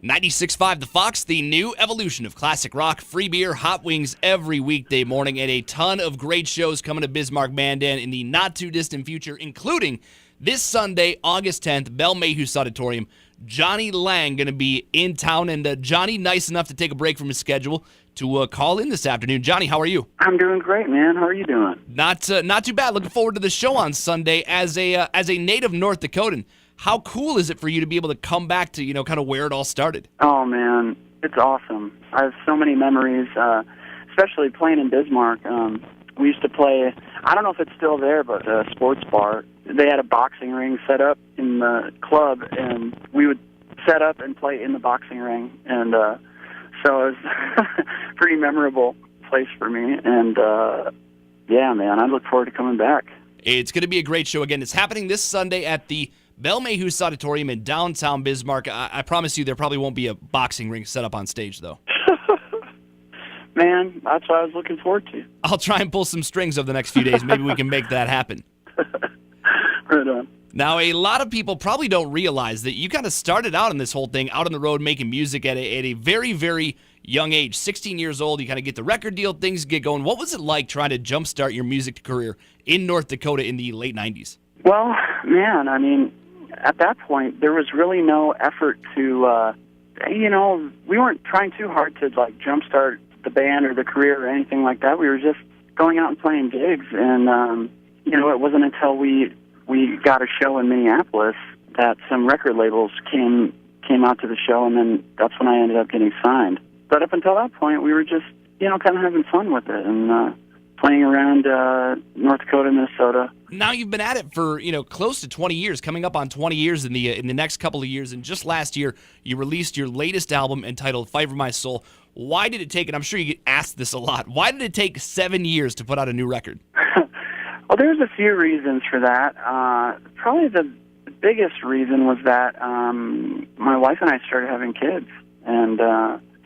96.5 The Fox, the new evolution of classic rock, free beer, hot wings every weekday morning, and a ton of great shows coming to Bismarck, Mandan in the not-too-distant future, including this Sunday, August 10th, Belle Mehus Auditorium. Jonny Lang going to be in town, and Johnny, nice enough to take a break from his schedule to call in this afternoon. Johnny, how are you? I'm doing great, man. How are you doing? Not too bad. Looking forward to the show on Sunday. As a native North Dakotan, how cool is it for you to be able to come back to, kind of where it all started? Oh, man, it's awesome. I have so many memories, especially playing in Bismarck. We used to play, I don't know if it's still there, but a sports bar. They had a boxing ring set up in the club, and we would set up and play in the boxing ring. And so it was a pretty memorable place for me. And, yeah, man, I look forward to coming back. It's going to be a great show. Again, it's happening this Sunday at the Belle Mehus Auditorium in downtown Bismarck. I promise you there probably won't be a boxing ring set up on stage, though. Man, that's what I was looking forward to. I'll try and pull some strings over the next few days. Maybe we can make that happen. Right on. Now, a lot of people probably don't realize that you kind of started out in this whole thing, out on the road making music at a very, very young age. 16 years old, you kind of get the record deal, things get going. What was it like trying to jumpstart your music career in North Dakota in the late 90s? Well, man, I mean, at that point, there was really no effort to, we weren't trying too hard to, jumpstart the band or the career or anything like that. We were just going out and playing gigs. And, it wasn't until we got a show in Minneapolis that some record labels came out to the show, and then that's when I ended up getting signed. But up until that point, we were just, kind of having fun with it and playing around North Dakota, Minnesota. Now you've been at it for, close to 20 years, coming up on 20 years in the next couple of years. And just last year, you released your latest album entitled Fight for My Soul. Why did it take, and I'm sure you get asked this a lot, why did it take 7 years to put out a new record? Well, there's a few reasons for that. Probably the biggest reason was that my wife and I started having kids. And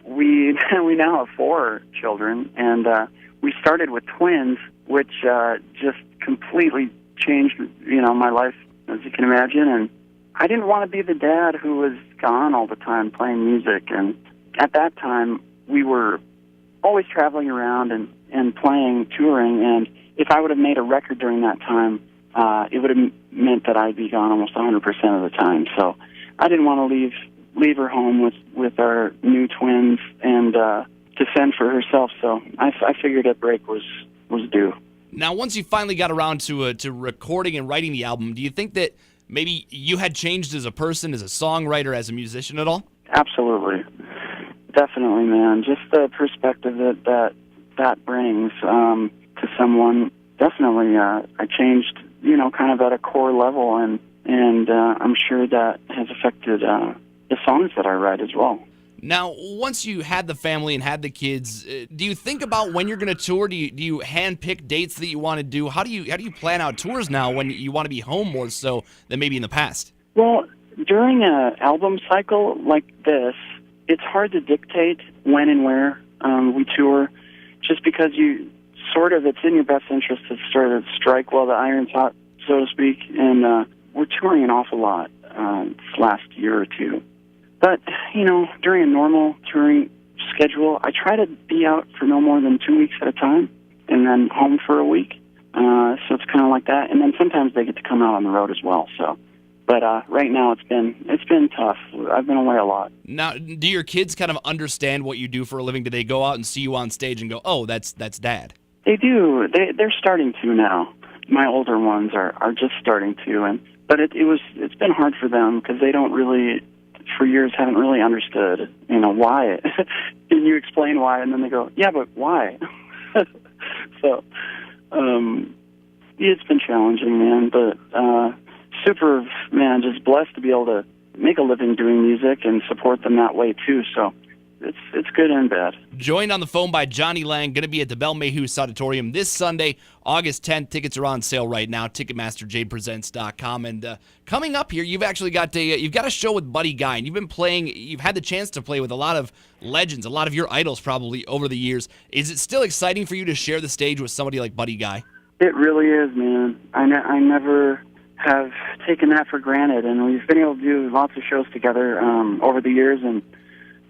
we now have 4 children. And we started with twins, which just completely changed, my life, as you can imagine. And I didn't want to be the dad who was gone all the time playing music. And at that time, we were always traveling around and playing, touring. And if I would have made a record during that time, it would have meant that I'd be gone almost 100% of the time. So I didn't want to leave her home with our new twins and to fend for herself. So I figured a break was due. Now, once you finally got around to recording and writing the album, do you think that maybe you had changed as a person, as a songwriter, as a musician at all? Absolutely. Definitely, man. Just the perspective that brings to someone. Definitely, I changed, kind of at a core level, and I'm sure that has affected the songs that I write as well. Now, once you had the family and had the kids, do you think about when you're going to tour? Do you hand-pick dates that you want to do? How do you plan out tours now when you want to be home more so than maybe in the past? Well, during an album cycle like this, it's hard to dictate when and where we tour, just because it's in your best interest to sort of strike while the iron's hot, so to speak. And we're touring an awful lot this last year or two. But, during a normal touring schedule, I try to be out for no more than 2 weeks at a time and then home for a week. So it's kind of like that. And then sometimes they get to come out on the road as well. So, but right now it's been tough. I've been away a lot. Now, do your kids kind of understand what you do for a living? Do they go out and see you on stage and go, "Oh, that's Dad"? They do. They're starting to now. My older ones are just starting to, but it's been hard for them because they don't really, for years, haven't really understood, why. And you explain why, and then they go, "Yeah, but why?" So, it's been challenging, man. But super, man, just blessed to be able to make a living doing music and support them that way too. So. It's good and bad. Joined on the phone by Jonny Lang, going to be at the Belle Mehus Auditorium this Sunday, August 10th. Tickets are on sale right now, TicketmasterJPresents.com. And coming up here, you've actually got a show with Buddy Guy, and you've had the chance to play with a lot of legends, a lot of your idols probably over the years. Is it still exciting for you to share the stage with somebody like Buddy Guy? It really is, man. I never have taken that for granted, and we've been able to do lots of shows together over the years, and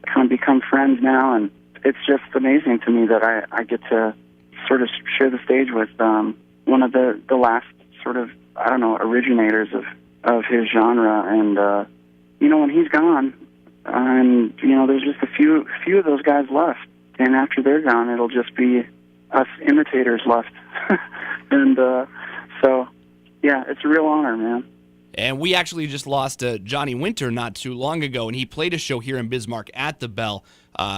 kind of become friends now, and it's just amazing to me that I get to sort of share the stage with one of the last sort of, I don't know, originators of his genre. And when he's gone, and there's just a few of those guys left, and after they're gone, it'll just be us imitators left. And so yeah, it's a real honor, man. And we actually just lost Johnny Winter not too long ago, and he played a show here in Bismarck at the Belle,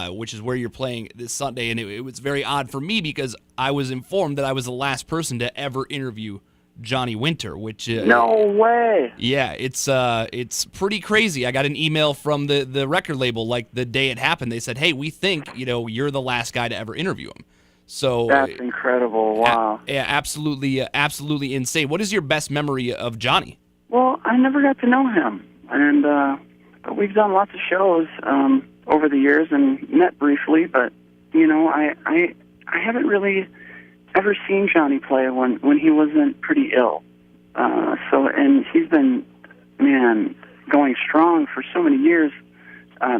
which is where you're playing this Sunday. And it was very odd for me because I was informed that I was the last person to ever interview Johnny Winter, which no way. Yeah, it's pretty crazy. I got an email from the record label like the day it happened. They said, "Hey, we think you're the last guy to ever interview him." So that's incredible. Wow. Yeah, absolutely insane. What is your best memory of Johnny? Well, I never got to know him, and we've done lots of shows over the years and met briefly. But I haven't really ever seen Johnny play when he wasn't pretty ill. And he's been, man, going strong for so many years,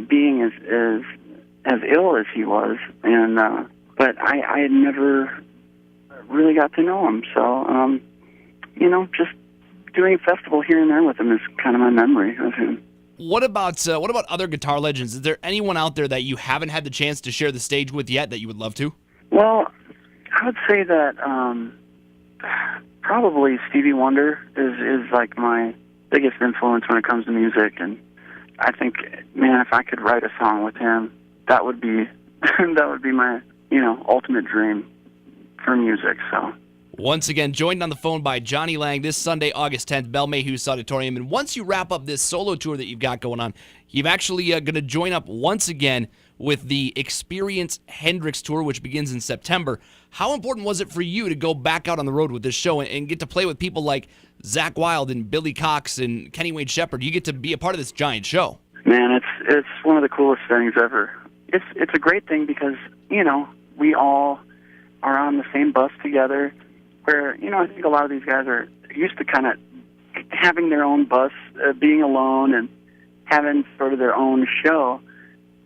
being as ill as he was, and but I had never really got to know him. So just doing a festival here and there with him is kind of my memory of him. What about other guitar legends? Is there anyone out there that you haven't had the chance to share the stage with yet that you would love to? Well, I would say that probably Stevie Wonder is like my biggest influence when it comes to music, and I think, man, if I could write a song with him, that would be my ultimate dream for music. So. Once again, joined on the phone by Jonny Lang this Sunday, August 10th, Belle Mehus Auditorium. And once you wrap up this solo tour that you've got going on, you've actually going to join up once again with the Experience Hendrix Tour, which begins in September. How important was it for you to go back out on the road with this show and get to play with people like Zakk Wylde and Billy Cox and Kenny Wayne Shepherd? You get to be a part of this giant show. Man, it's one of the coolest things ever. It's a great thing because, we all are on the same bus together, where, I think a lot of these guys are used to kind of having their own bus, being alone and having sort of their own show,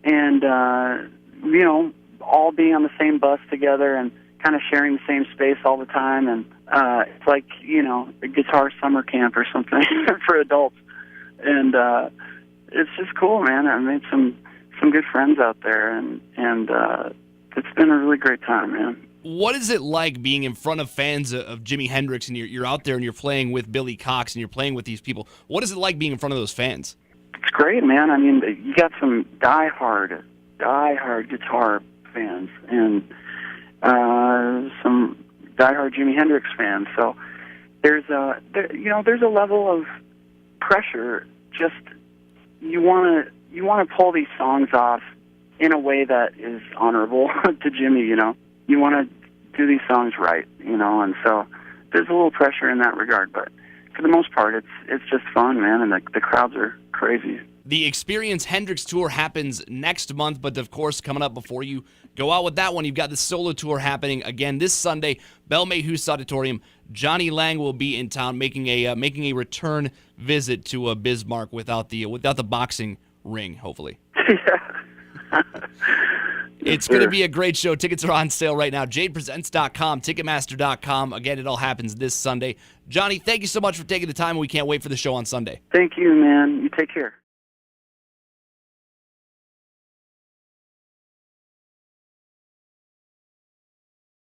and, all being on the same bus together and kind of sharing the same space all the time. And it's like, a guitar summer camp or something for adults. And it's just cool, man. I made some good friends out there, and it's been a really great time, man. What is it like being in front of fans of Jimi Hendrix, and you're out there and you're playing with Billy Cox and you're playing with these people? What is it like being in front of those fans? It's great, man. I mean, you got some diehard guitar fans and some diehard Jimi Hendrix fans. So there's a level of pressure. Just you want to pull these songs off in a way that is honorable to Jimmy. You want to do these songs right, and so there's a little pressure in that regard, but for the most part, it's just fun, man, and the crowds are crazy. The Experience Hendrix Tour happens next month, but of course, coming up before you go out with that one, you've got the solo tour happening again this Sunday, Belle Mehus Auditorium. Jonny Lang will be in town making a return visit to Bismarck without the boxing ring, hopefully. Yeah. It's going to be a great show. Tickets are on sale right now. JadePresents.com, Ticketmaster.com. Again, it all happens this Sunday. Jonny, thank you so much for taking the time. We can't wait for the show on Sunday. Thank you, man. You take care.